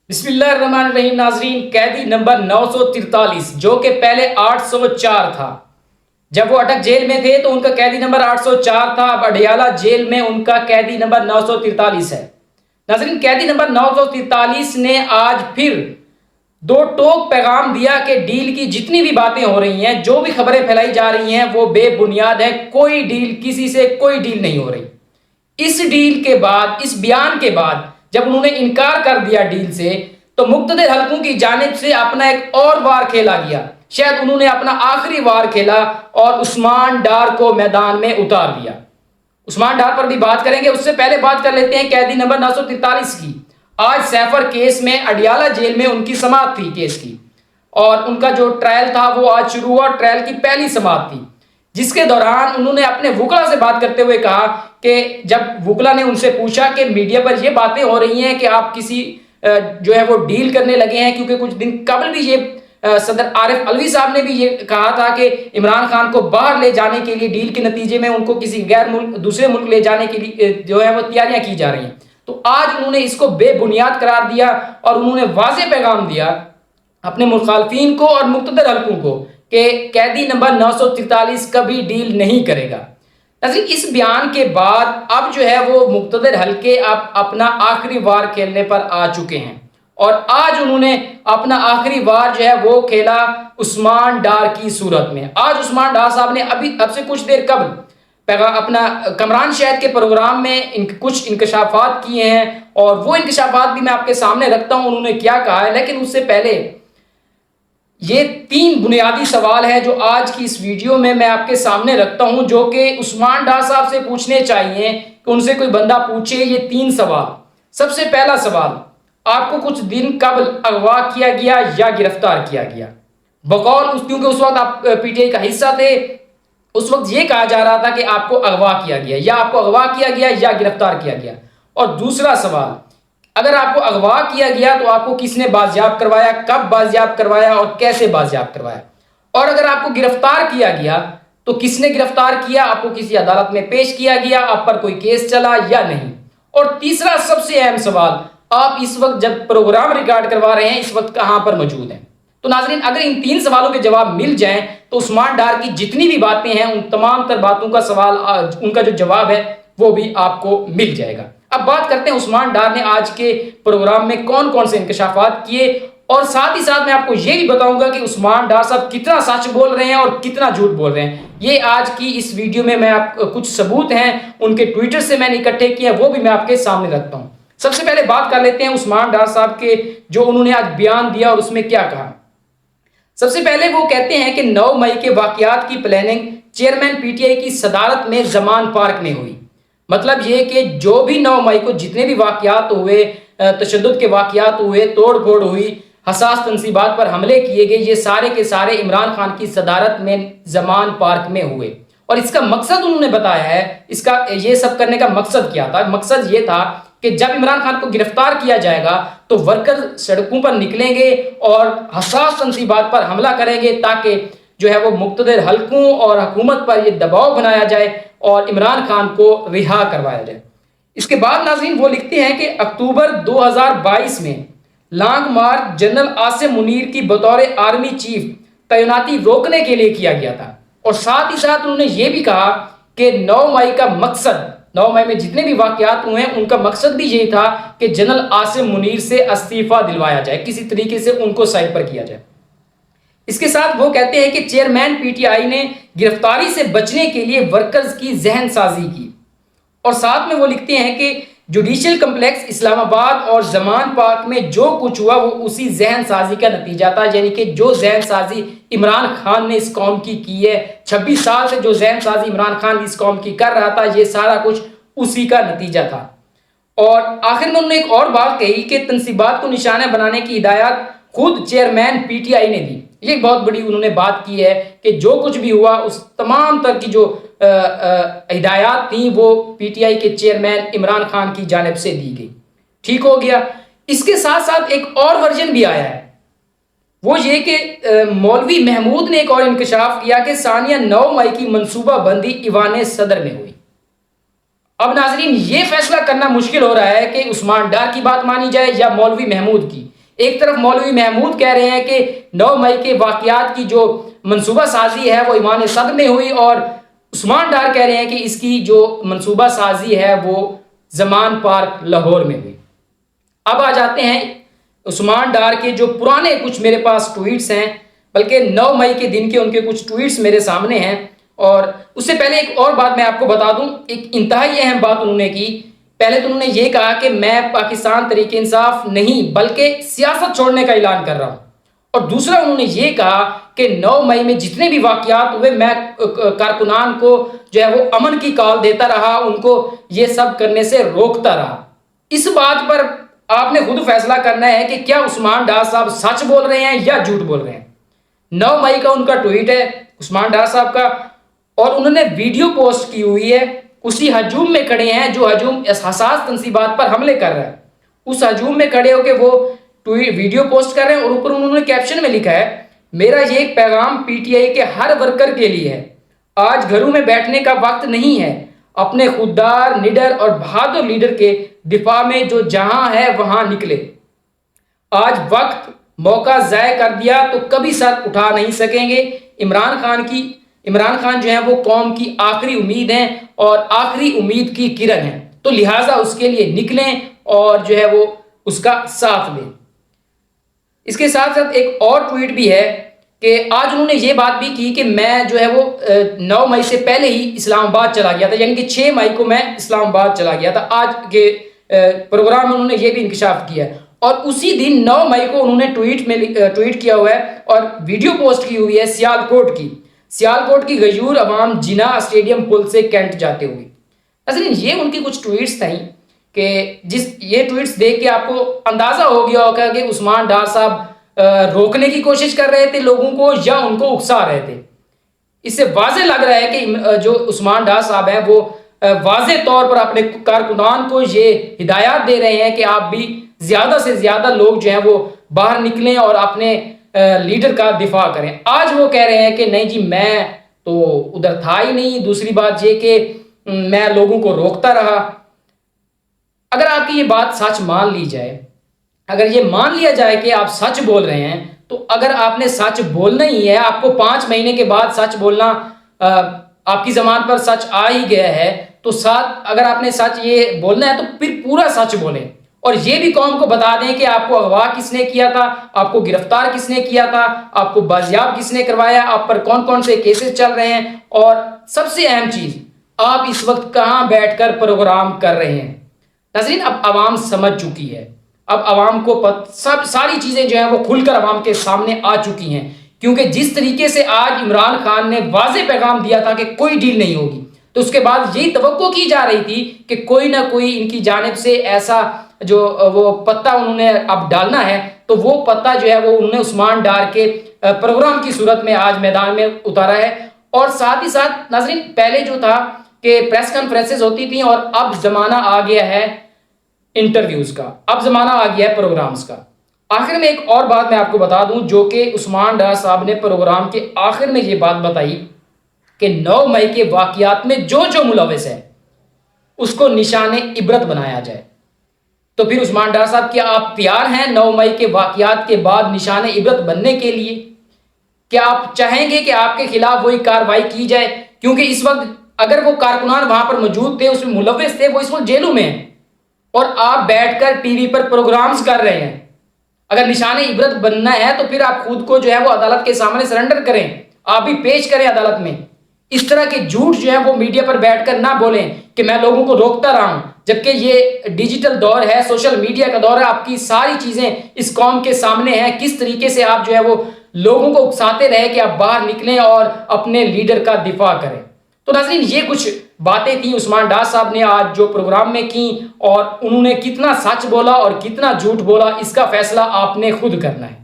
बिस्मिल्लाहिर्रहमानिर्रहीम। नाजरीन, कैदी नंबर 943 जो कि पहले 804 था। जब वो अटक जेल में थे तो उनका कैदी नंबर 804 था। अब अडयाला जेल में उनका कैदी नंबर 943 है। नाजरीन, कैदी नंबर 943 ने आज फिर दो टोक पैगाम दिया कि डील की जितनी भी बातें हो रही हैं, जो भी खबरें फैलाई जा रही हैं, वो बेबुनियाद है। कोई डील, किसी से कोई डील नहीं हो रही। इस डील के बाद, इस बयान के बाद, जब उन्होंने इनकार कर दिया डील से, तो मुक्तदिर हलकों की जानिब से अपना एक और वार खेला गया। शायद उन्होंने अपना आखिरी वार खेला और उस्मान डार को मैदान में उतार दिया। उस्मान डार पर भी बात करेंगे, उससे पहले बात कर लेते हैं कैदी नंबर 943 की। आज सैफर केस में अडयाला जेल में उनकी समाअत थी केस की, और उनका जो ट्रायल था वो आज शुरू हुआ। ट्रायल की पहली समाअत थी, जिसके दौरान उन्होंने अपने वुकला से बात करते हुए कहा कि जब वुकला ने उनसे पूछा कि मीडिया पर ये बातें हो रही हैं कि आप किसी जो है वो डील करने लगे हैं, क्योंकि कुछ दिन कबल भी ये सदर आरिफ अलवी साहब ने भी ये कहा था कि इमरान खान को बाहर ले जाने के लिए, डील के नतीजे में उनको किसी गैर मुल्क, दूसरे मुल्क ले जाने के लिए जो है वो तैयारियां की जा रही हैं। तो आज उन्होंने इसको बेबुनियाद करार दिया और उन्होंने वाज़ेह पैगाम दिया अपने मुखालफिन को और मुक्तदर हलकों को कि कैदी नंबर 943 कभी डील नहीं करेगा। नाज़रीन, इस बयान के बाद अब जो है वो मुक्तदर हलके अब अपना आखिरी वार खेलने पर आ चुके हैं, और आज उन्होंने अपना आखिरी वार जो है वो खेला उस्मान डार की सूरत में। आज उस्मान डार साहब ने अब से कुछ देर कबल अपना कमरान शहद के प्रोग्राम में कुछ इंकशाफात किए हैं, और वो इंकशाफात भी मैं आपके सामने रखता हूं उन्होंने क्या कहा है। लेकिन उससे पहले ये 3 बुनियादी सवाल है जो आज की इस वीडियो में मैं आपके सामने रखता हूं, जो कि उस्मान डार साहब से पूछने चाहिए कि उनसे कोई बंदा पूछे ये 3 सवाल। सबसे पहला सवाल, आपको कुछ दिन कबल अगवा किया गया या गिरफ्तार किया गया? बकौल क्योंकि उस वक्त आप पीटीआई का हिस्सा थे, उस वक्त ये कहा जा रहा था कि आपको अगवा किया गया, या आपको अगवा किया गया या गिरफ्तार किया गया। और दूसरा सवाल, अगर आपको अगवा किया गया तो आपको किसने बाजियाब करवाया, कब बाजियाब करवाया और कैसे बाजियाब करवाया? और अगर आपको गिरफ्तार किया गया तो किसने गिरफ्तार किया, आपको किसी अदालत में पेश किया गया, आप पर कोई केस चला या नहीं? और तीसरा सबसे अहम सवाल, आप इस वक्त जब प्रोग्राम रिकॉर्ड करवा रहे हैं इस वक्त कहां पर मौजूद हैं? तो नाजरीन, अगर इन 3 सवालों के जवाब मिल जाएं तो उस्मान डार की जितनी भी बातें हैं उन तमाम तर बातों का सवाल, उनका जो जवाब है वो भी आपको मिल जाएगा। अब बात करते हैं उस्मान डार ने आज के प्रोग्राम में कौन कौन से इंकशाफात किए, और साथ ही साथ मैं आपको ये भी बताऊंगा कि उस्मान डार साहब कितना सच बोल रहे हैं और कितना झूठ बोल रहे हैं। ये आज की इस वीडियो में मैं कुछ सबूत हैं उनके ट्विटर से मैंने इकट्ठे किए हैं, वो भी मैं आपके सामने रखता हूं। सबसे पहले बात कर लेते हैं उस्मान डार साहब के, जो उन्होंने आज बयान दिया और उसमें क्या कहा। सबसे पहले वो कहते हैं कि 9 मई के वाकयात की प्लानिंग चेयरमैन पीटीआई की सदारत में जमान पार्क में हुई। मतलब ये कि जो भी 9 मई को जितने भी वाकयात हुए, तशद्दुद के वाकयात हुए, तोड़ फोड़ हुई, हसास तनसीबात पर हमले किए गए, ये सारे के सारे इमरान खान की सदारत में जमान पार्क में हुए। और इसका मकसद उन्होंने बताया है, इसका ये सब करने का मकसद क्या था? मकसद ये था कि जब इमरान खान को गिरफ्तार किया जाएगा तो वर्कर सड़कों पर निकलेंगे और हसास तनसीबात पर हमला करेंगे, ताकि जो है वो मुक्तदिर हलकों और हुकूमत पर ये दबाव बनाया जाए और इमरान खान को रिहा करवाया जाए। इसके बाद नाज़रीन वो लिखते हैं कि अक्टूबर 2022 में लॉन्ग मार्च जनरल आसिम मुनीर की बतौर आर्मी चीफ तैनाती रोकने के लिए किया गया था। और साथ ही साथ उन्होंने ये भी कहा कि 9 मई का मकसद, 9 मई में जितने भी वाकयात हुए हैं उनका मकसद भी यही था कि जनरल आसिम मुनीर से इस्तीफा दिलवाया जाए, किसी तरीके से उनको साइड पर किया जाए। इसके साथ वो कहते हैं कि चेयरमैन पीटीआई ने गिरफ्तारी से बचने के लिए वर्कर्स की जहन साजी की। और साथ में वो लिखते हैं कि जुडिशियल कम्प्लेक्स इस्लामाबाद और जमान पार्क में जो कुछ हुआ वो उसी जहन साजी का नतीजा था। यानी कि जो जहन साजी इमरान खान ने इस कौम की है, 26 साल से जो जहन साजी इमरान खान इस कौम की कर रहा था, ये सारा कुछ उसी का नतीजा था। और आखिर में उन्होंने एक और बात कही कि तनसीबात को निशाना बनाने की हिदायत खुद चेयरमैन पीटीआई ने दी। ये बहुत बड़ी उन्होंने बात की है कि जो कुछ भी हुआ उस तमाम तरह की जो हिदायत थी वो पीटीआई के चेयरमैन इमरान खान की जानिब से दी गई। ठीक हो गया। इसके साथ साथ एक और वर्जन भी आया है, वो ये कि मौलवी महमूद ने एक और इंकशाफ किया कि सानिया 9 मई की मनसूबा बंदी ईवान सदर में हुई। अब नाजरीन ये फैसला करना मुश्किल हो रहा है कि उस्मान डार की बात मानी जाए या मौलवी महमूद की। एक तरफ मौलवी महमूद कह रहे हैं कि 9 मई के वाकयात की जो मंसूबा साजी है वो ईमान सद में हुई, और उस्मान डार कह रहे हैं कि इसकी जो मंसूबा साजी है वो जमान पार्क लाहौर में हुई। अब आ जाते हैं उस्मान डार के जो पुराने कुछ मेरे पास ट्वीट्स हैं, बल्कि 9 मई के दिन के उनके कुछ ट्वीट्स मेरे सामने हैं। और उससे पहले एक और बात मैं आपको बता दूं, एक इंतहाई अहम बात उन्होंने की। पहले तो उन्होंने ये कहा कि मैं पाकिस्तान तरीके इंसाफ नहीं बल्कि सियासत छोड़ने का ऐलान कर रहा हूं, और दूसरा उन्होंने ये कहा कि 9 मई में जितने भी वाकयात हुए मैं कारकुनान को जो है वो अमन की कॉल देता रहा, उनको ये सब करने से रोकता रहा। इस बात पर आपने खुद फैसला करना है कि क्या उस्मान डार साहब सच बोल रहे हैं या झूठ बोल रहे हैं। 9 मई का उनका ट्वीट है उस्मान डार साहब का, और उन्होंने वीडियो पोस्ट की हुई है। उसी हजूम में खड़े हैं जो हजूम हसास तंसीबात पर हमले कर रहा है, उस हजूम में खड़े होकर वो वीडियो पोस्ट कर रहे हैं, और ऊपर उन्होंने कैप्शन में लिखा है, मेरा ये पैगाम पीटीआई के हर वर्कर के लिए है। आज घरों में बैठने का वक्त नहीं है, अपने खुददार, निडर और बहादुर लीडर के दिफा में जो जहां है वहां निकले। आज वक्त मौका जाया कर दिया तो कभी सर उठा नहीं सकेंगे। इमरान खान जो है वो कौम की आखिरी उम्मीद है और आखिरी उम्मीद की किरण है, तो लिहाजा उसके लिए निकलें और जो है वो उसका साथ दें। इसके साथ साथ एक और ट्वीट भी है कि आज उन्होंने ये बात भी की कि मैं जो है वो 9 मई से पहले ही इस्लामाबाद चला गया था, यानी कि 6 मई को मैं इस्लामाबाद चला गया था। आज के प्रोग्राम में उन्होंने ये भी इंकशाफ किया है, और उसी दिन 9 मई को उन्होंने ट्वीट किया हुआ है और वीडियो पोस्ट की हुई है सियालकोट की गयूर अवाम जिना स्टेडियम पुल से कैंट जाते हुए। असल ये उनकी कुछ ट्वीट्स थी कि ये ट्वीट्स देख के आपको अंदाजा हो गया होगा कि उस्मान डार साहब रोकने की कोशिश कर रहे थे लोगों को या उनको उकसा रहे थे। इससे वाज़ेह लग रहा है कि जो उस्मान डार साहब हैं वो वाज़ेह तौर पर अपने कारकुनान को ये हिदायत दे रहे हैं कि आप भी ज़्यादा से ज़्यादा लोग जो हैं वो बाहर निकलें और अपने लीडर का दिफा करें। आज वो कह रहे हैं कि नहीं जी मैं तो उधर था ही नहीं, दूसरी बात ये कि मैं लोगों को रोकता रहा। अगर आपकी ये बात सच मान ली जाए, अगर ये मान लिया जाए कि आप सच बोल रहे हैं, तो अगर आपने सच बोलना ही है, आपको 5 महीने के बाद सच बोलना, आपकी जबान पर सच आ ही गया है, तो साथ अगर आपने सच ये बोलना है तो फिर पूरा सच बोलें, और ये भी कौम को बता दें कि आपको अगवा किसने किया था, आपको गिरफ्तार किसने किया था, आपको बाजियाब किसने करवाया, आप पर कौन कौन से केसेस चल रहे हैं, और सबसे अहम चीज आप इस वक्त कहां बैठकर प्रोग्राम कर रहे हैं। नाज़रीन, अब आवाम समझ चुकी है, अब आवाम को सब सारी चीजें जो है वो खुलकर आवाम के सामने आ चुकी हैं, क्योंकि जिस तरीके से आज इमरान खान ने वाज़ेह पैगाम दिया था कि कोई डील नहीं होगी, तो उसके बाद यही तवक्को की जा रही थी कि कोई ना कोई इनकी जानिब से ऐसा जो वो पत्ता उन्होंने अब डालना है, तो वो पत्ता जो है वो उन्होंने उस्मान डार के प्रोग्राम की सूरत में आज मैदान में उतारा है। और साथ ही साथ नाज़रीन, पहले जो था कि प्रेस कॉन्फ्रेंसेस होती थी, और अब जमाना आ गया है इंटरव्यूज का, अब जमाना आ गया है प्रोग्राम्स का। आखिर में एक और बात मैं आपको बता दूं, जो कि उस्मान डार साहब ने प्रोग्राम के आखिर में ये बात बताई कि 9 मई के वाकयात में जो जो मुलविस है उसको निशाने इबरत बनाया जाए। तो फिर उस्मान डार साहब, क्या आप तैयार हैं 9 मई के वाकयात के बाद निशाने इबरत बनने के लिए? क्या आप चाहेंगे कि आपके खिलाफ वही कार्रवाई की जाए? क्योंकि इस वक्त अगर वो कारकुनान वहां पर मौजूद थे, उसमें मुलविस थे, वो इस वक्त जेलों में हैं, और आप बैठकर टीवी पर प्रोग्राम्स कर रहे हैं। अगर निशाने इबरत बनना है तो फिर आप खुद को जो है वो अदालत के सामने सरेंडर करें, आप भी पेश करें अदालत में। इस तरह के झूठ जो है वो मीडिया पर बैठकर ना बोलें कि मैं लोगों को रोकता रहा हूं, जबकि ये डिजिटल दौर है, सोशल मीडिया का दौर है, आपकी सारी चीजें इस कौम के सामने हैं। किस तरीके से आप जो है वो लोगों को उकसाते रहे कि आप बाहर निकलें और अपने लीडर का दिफा करें। तो नाज़रीन, ये कुछ बातें थी उस्मान डार साहब ने आज जो प्रोग्राम में की, और उन्होंने कितना सच बोला और कितना झूठ बोला, इसका फैसला आपने खुद करना है।